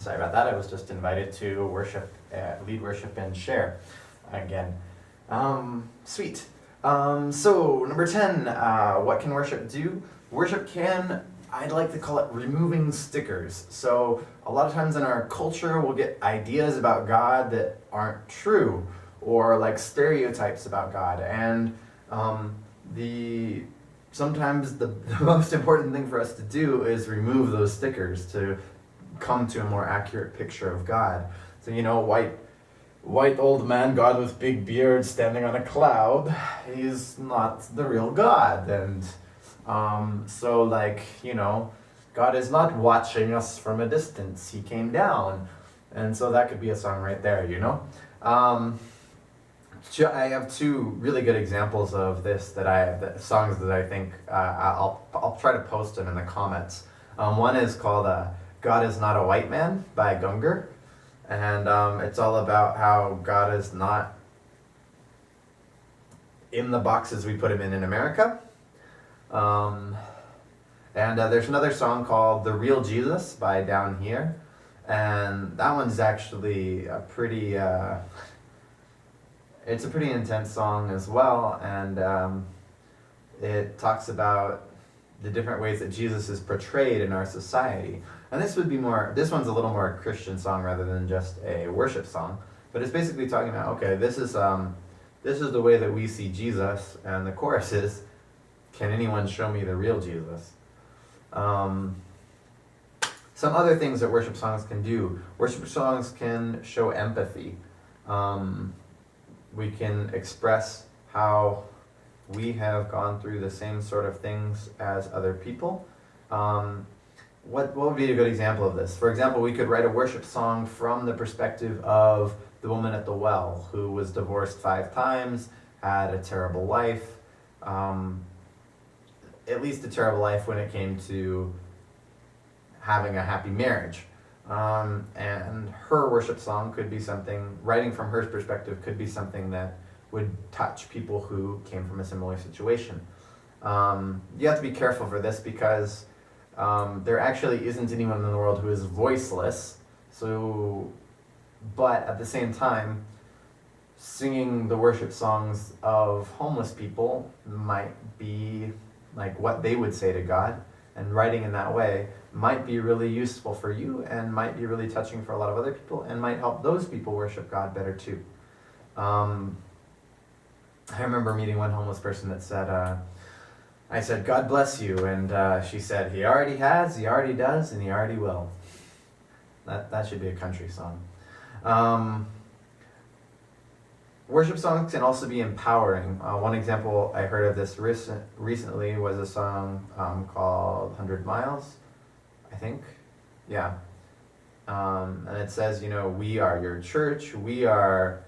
Sorry about that. I was just invited to worship, lead worship and share again. Sweet. So number 10, what can worship do? Worship can, I'd like to call it removing stickers. So a lot of times in our culture, we'll get ideas about God that aren't true, or like stereotypes about God. And sometimes the most important thing for us to do is remove those stickers to come to a more accurate picture of God. So, white old man, God with big beard standing on a cloud, he's not the real God. And God is not watching us from a distance. He came down. And so that could be a song right there, I have two really good examples of this songs that I think I'll try to post them in the comments. One is called God is Not a White Man by Gungor. And it's all about how God is not in the boxes we put him in America. And there's another song called The Real Jesus by Down Here. And that one's actually it's a pretty intense song as well. And it talks about the different ways that Jesus is portrayed in our society. And this one's a little more Christian song rather than just a worship song. But it's basically talking about, okay, this is the way that we see Jesus, and the chorus is, can anyone show me the real Jesus? Some other things that worship songs can do. Worship songs can show empathy. We can express how we have gone through the same sort of things as other people. What would be a good example of this? For example, we could write a worship song from the perspective of the woman at the well, who was divorced 5 times, had a terrible life, at least a terrible life when it came to having a happy marriage. And her worship song could be something, writing from her perspective could be something that would touch people who came from a similar situation. You have to be careful for this because there actually isn't anyone in the world who is voiceless. But at the same time, singing the worship songs of homeless people might be like what they would say to God, and writing in that way might be really useful for you and might be really touching for a lot of other people and might help those people worship God better too. I remember meeting one homeless person that said, I said, God bless you, and she said, he already has, he already does, and he already will. That should be a country song. Worship songs can also be empowering. One example I heard of this recently was a song called 100 Miles, I think. Yeah. And it says, we are your church, we are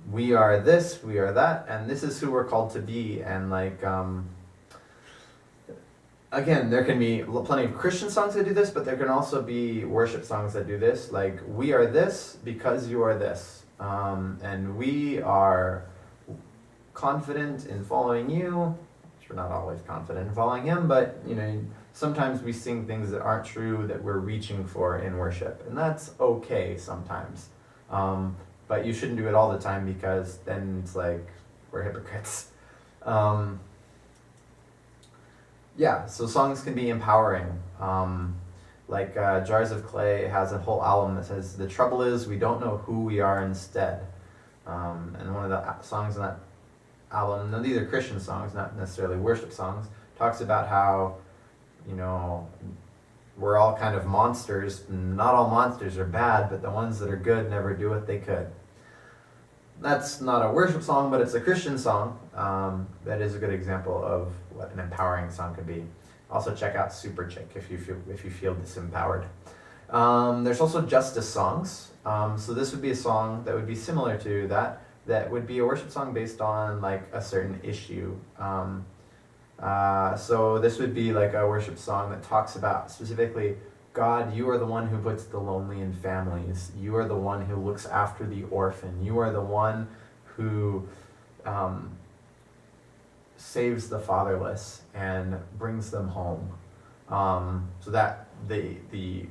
this, we are that, and this is who we're called to be. And again, there can be plenty of Christian songs that do this, but there can also be worship songs that do this, like, we are this because you are this. And we are confident in following you, which we're not always confident in following him, but sometimes we sing things that aren't true that we're reaching for in worship, and that's okay sometimes. But you shouldn't do it all the time because then it's like we're hypocrites. So songs can be empowering. Jars of Clay has a whole album that says, the trouble is we don't know who we are instead. And one of the songs on that album, and these are Christian songs, not necessarily worship songs, talks about how, we're all kind of monsters. Not all monsters are bad, but the ones that are good never do what they could. That's not a worship song, but it's a Christian song. That is a good example of what an empowering song could be. Also check out Super Chick if you feel disempowered. There's also justice songs. So this would be a song that would be similar to that. That would be a worship song based on like a certain issue. So this would be like a worship song that talks about specifically, God, you are the one who puts the lonely in families. You are the one who looks after the orphan. You are the one who saves the fatherless and brings them home. So that the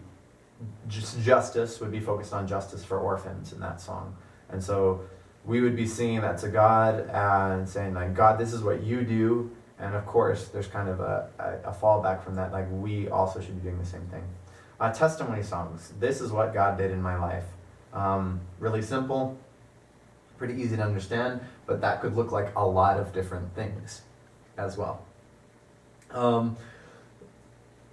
justice would be focused on justice for orphans in that song. And so we would be singing that to God and saying, like, God, this is what you do. And of course, there's kind of a fallback from that, like we also should be doing the same thing. Testimony songs. This is what God did in my life. Really simple, pretty easy to understand, but that could look like a lot of different things as well. I'm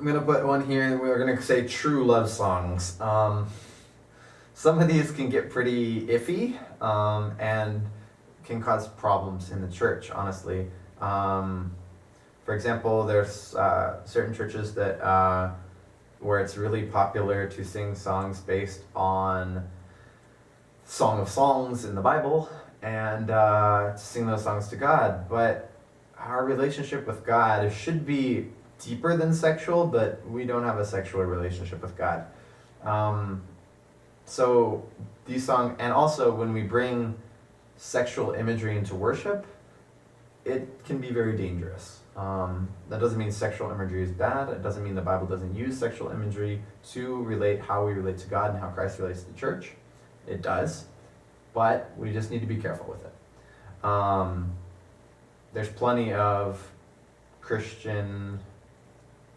going to put one here. We're going to say true love songs. Some of these can get pretty iffy and can cause problems in the church, honestly. For example, there's certain churches that where it's really popular to sing songs based on Song of Songs in the Bible and to sing those songs to God. But our relationship with God should be deeper than sexual, but we don't have a sexual relationship with God. So these songs, and also when we bring sexual imagery into worship, it can be very dangerous. That doesn't mean sexual imagery is bad. It doesn't mean the Bible doesn't use sexual imagery to relate how we relate to God and how Christ relates to the church. It does, but we just need to be careful with it. There's plenty of Christian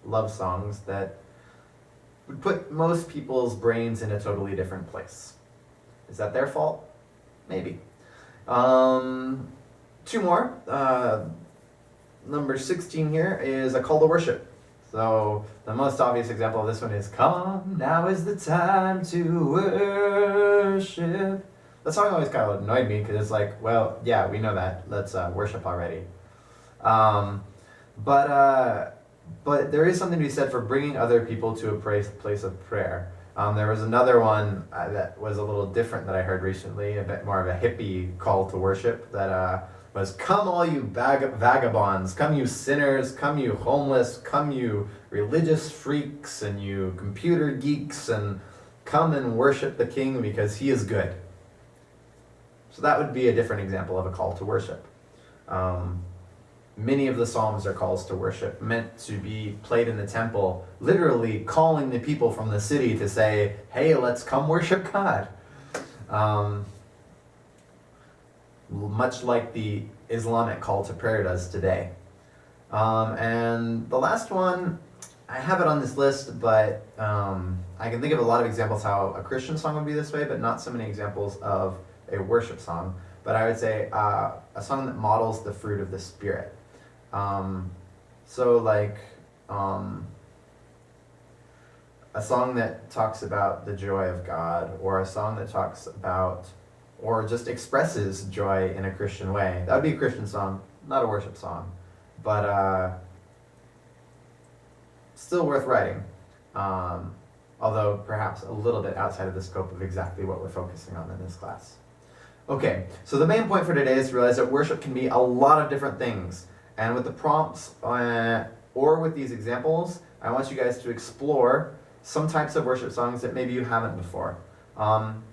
love songs that would put most people's brains in a totally different place. Is that their fault? Maybe. Two more. Number 16 here is a call to worship. So the most obvious example of this one is, "Come, now is the time to worship." That song always kind of annoyed me because it's like, well, yeah, we know that. Let's worship already. But there is something to be said for bringing other people to a place of prayer. There was another one that was a little different that I heard recently, a bit more of a hippie call to worship that was, "Come all you vagabonds, come you sinners, come you homeless, come you religious freaks and you computer geeks, and come and worship the King because he is good." So that would be a different example of a call to worship. Many of the Psalms are calls to worship, meant to be played in the temple, literally calling the people from the city to say, "Hey, let's come worship God." Much like the Islamic call to prayer does today. And the last one, I have it on this list, but I can think of a lot of examples how a Christian song would be this way, but not so many examples of a worship song. But I would say a song that models the fruit of the Spirit. So like a song that talks about the joy of God, or a song that talks about or just expresses joy in a Christian way. That would be a Christian song, not a worship song, but still worth writing, although perhaps a little bit outside of the scope of exactly what we're focusing on in this class. Okay, so the main point for today is to realize that worship can be a lot of different things, and with the prompts or with these examples, I want you guys to explore some types of worship songs that maybe you haven't before.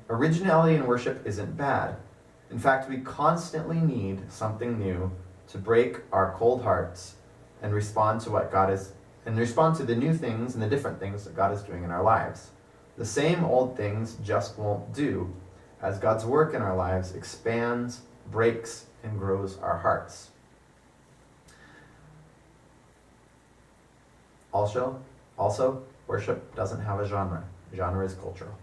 Originality in worship isn't bad. In fact, we constantly need something new to break our cold hearts and respond to what God is, and respond to the new things and the different things that God is doing in our lives. The same old things just won't do, as God's work in our lives expands, breaks, and grows our hearts. Also, worship doesn't have a genre. Genre is cultural.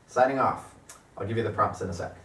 Signing off. I'll give you the prompts in a sec.